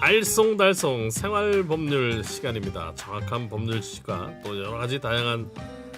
알쏭달쏭 생활법률 시간입니다. 정확한 법률 지식과 또 여러가지 다양한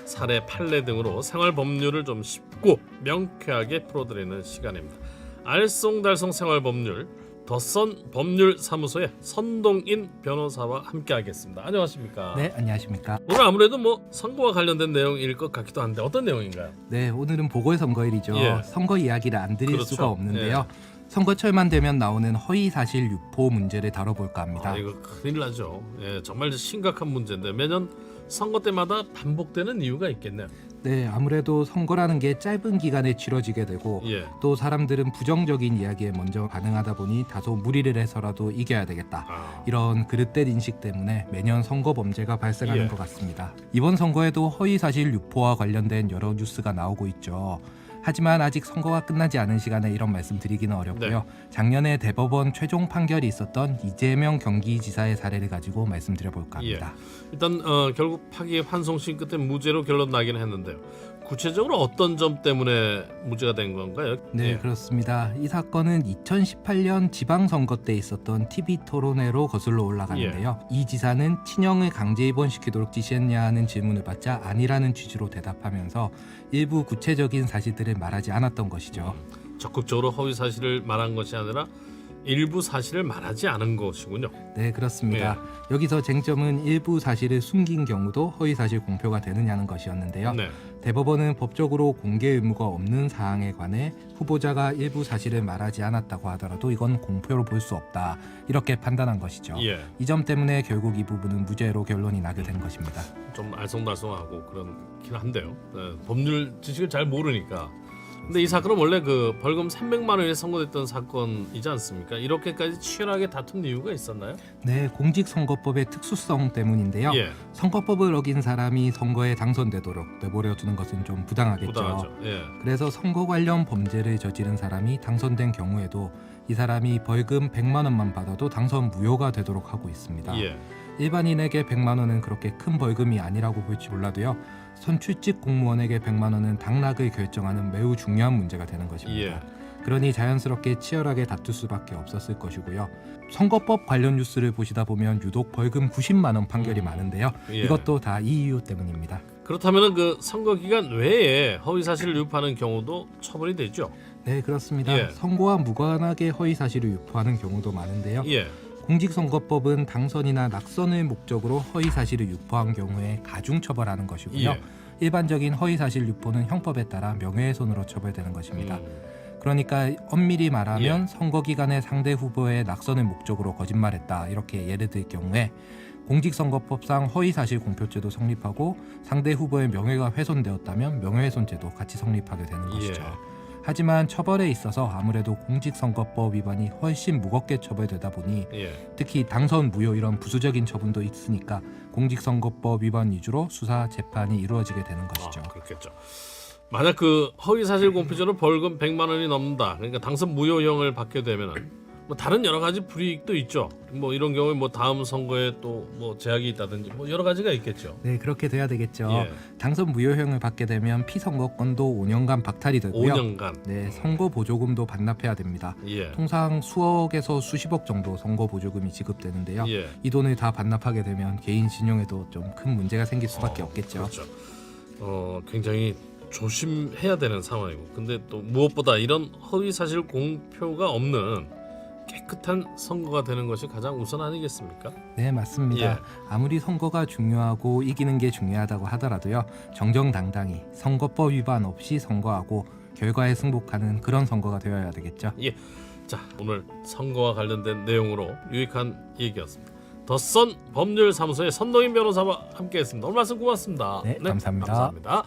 사례 판례 등으로 생활법률을 좀 쉽고 명쾌하게 풀어드리는 시간입니다. 알쏭달쏭 생활법률 더선 법률사무소의 선동인 변호사와 함께하겠습니다. 안녕하십니까? 네, 안녕하십니까? 오늘 아무래도 선거와 관련된 내용일 것 같기도 한데 어떤 내용인가요? 네, 오늘은 보궐선거일이죠. 예. 선거 이야기를 안 드릴 그렇죠. 수가 없는데요. 예. 선거철만 되면 나오는 허위사실 유포 문제를 다뤄볼까 합니다. 이거 큰일 나죠. 예, 정말 심각한 문제인데 매년 선거 때마다 반복되는 이유가 있겠네요. 네, 아무래도 선거라는 게 짧은 기간에 치러지게 되고 예. 또 사람들은 부정적인 이야기에 먼저 반응하다 보니 다소 무리를 해서라도 이겨야 되겠다. 이런 그릇된 인식 때문에 매년 선거 범죄가 발생하는 예. 것 같습니다. 이번 선거에도 허위사실 유포와 관련된 여러 뉴스가 나오고 있죠. 하지만 아직 선거가 끝나지 않은 시간에 이런 말씀 드리기는 어렵고요. 작년에 대법원 최종 판결이 있었던 이재명 경기지사의 사례를 가지고 말씀드려볼까 합니다. 일단 결국 파기 환송심 끝에 무죄로 결론 나긴 했는데요. 구체적으로 어떤 점 때문에 무죄가 된 건가요? 네, 예. 그렇습니다. 이 사건은 2018년 지방선거 때 있었던 TV 토론회로 거슬러 올라가는데요. 이 지사는 친형을 강제 입원시키도록 지시했냐 하는 질문을 받자 아니라는 취지로 대답하면서 일부 구체적인 사실들을 말하지 않았던 것이죠. 적극적으로 허위 사실을 말한 것이 아니라 일부 사실을 말하지 않은 것이군요. 네, 그렇습니다. 여기서 쟁점은 일부 사실을 숨긴 경우도 허위사실 공표가 되느냐는 것이었는데요. 네. 대법원은 법적으로 공개 의무가 없는 사항에 관해 후보자가 일부 사실을 말하지 않았다고 하더라도 이건 공표로 볼 수 없다, 이렇게 판단한 것이죠. 예. 이 점 때문에 결국 이 부분은 무죄로 결론이 나게 된 것입니다. 좀 알쏭달쏭하고 그렇긴 한데요. 법률 지식을 잘 모르니까. 근데 이 사건은 원래 그 벌금 300만 원이 선고됐던 사건이지 않습니까? 이렇게까지 치열하게 다툰 이유가 있었나요? 네, 공직선거법의 특수성 때문인데요. 예. 선거법을 어긴 사람이 선거에 당선되도록 내버려 두는 것은 좀 부당하겠죠. 부당하죠. 예. 그래서 선거 관련 범죄를 저지른 사람이 당선된 경우에도 이 사람이 벌금 100만 원만 받아도 당선 무효가 되도록 하고 있습니다. 예. 일반인에게 100만 원은 그렇게 큰 벌금이 아니라고 볼지 몰라도요. 선출직 공무원에게 100만 원은 당락을 결정하는 매우 중요한 문제가 되는 것입니다. 예. 그러니 자연스럽게 치열하게 다툴 수밖에 없었을 것이고요. 선거법 관련 뉴스를 보시다 보면 유독 벌금 90만 원 판결이 많은데요. 예. 이것도 다 이 이유 때문입니다. 그렇다면 그 선거 기간 외에 허위 사실을 유포하는 경우도 처벌이 되죠. 네, 그렇습니다. 예. 선거와 무관하게 허위 사실을 유포하는 경우도 많은데요. 예. 공직선거법은 당선이나 낙선을 목적으로 허위 사실을 유포한 경우에 가중 처벌하는 것이고요. 예. 일반적인 허위 사실 유포는 형법에 따라 명예훼손으로 처벌되는 것입니다. 그러니까 엄밀히 말하면 선거 기간에 상대 후보의 낙선을 목적으로 거짓말했다, 이렇게 예를 들 경우에 공직선거법상 허위사실 공표죄도 성립하고 상대 후보의 명예가 훼손되었다면 명예훼손죄도 같이 성립하게 되는 것이죠. 하지만 처벌에 있어서 아무래도 공직선거법 위반이 훨씬 무겁게 처벌되다 보니 특히 당선 무효 이런 부수적인 처분도 있으니까 공직선거법 위반 위주로 수사 재판이 이루어지게 되는 것이죠. 그렇겠죠. 만약 그 허위사실 공표죄로 벌금 100만 원이 넘는다, 그러니까 당선 무효형을 받게 되면은 다른 여러 가지 불이익도 있죠. 이런 경우에 다음 선거에 또 제약이 있다든지 여러 가지가 있겠죠. 네, 그렇게 돼야 되겠죠. 예. 당선 무효형을 받게 되면 피선거권도 5년간 박탈이 되고요. 5년간. 네, 선거 보조금도 반납해야 됩니다. 예. 통상 수억에서 수십억 정도 선거 보조금이 지급되는데요. 예. 이 돈을 다 반납하게 되면 개인 신용에도 좀 큰 문제가 생길 수밖에 없겠죠. 그렇죠. 굉장히 조심해야 되는 상황이고, 근데 또 무엇보다 이런 허위 사실 공표가 없는 깨끗한 선거가 되는 것이 가장 우선 아니겠습니까? 네, 맞습니다. 예. 아무리 선거가 중요하고 이기는 게 중요하다고 하더라도요, 정정당당히 선거법 위반 없이 선거하고 결과에 승복하는 그런 선거가 되어야 되겠죠. 예. 자, 오늘 선거와 관련된 내용으로 유익한 얘기였습니다. 더선 법률사무소의 선동인 변호사와 함께했습니다. 오늘 말씀 고맙습니다. 네, 감사합니다. 감사합니다.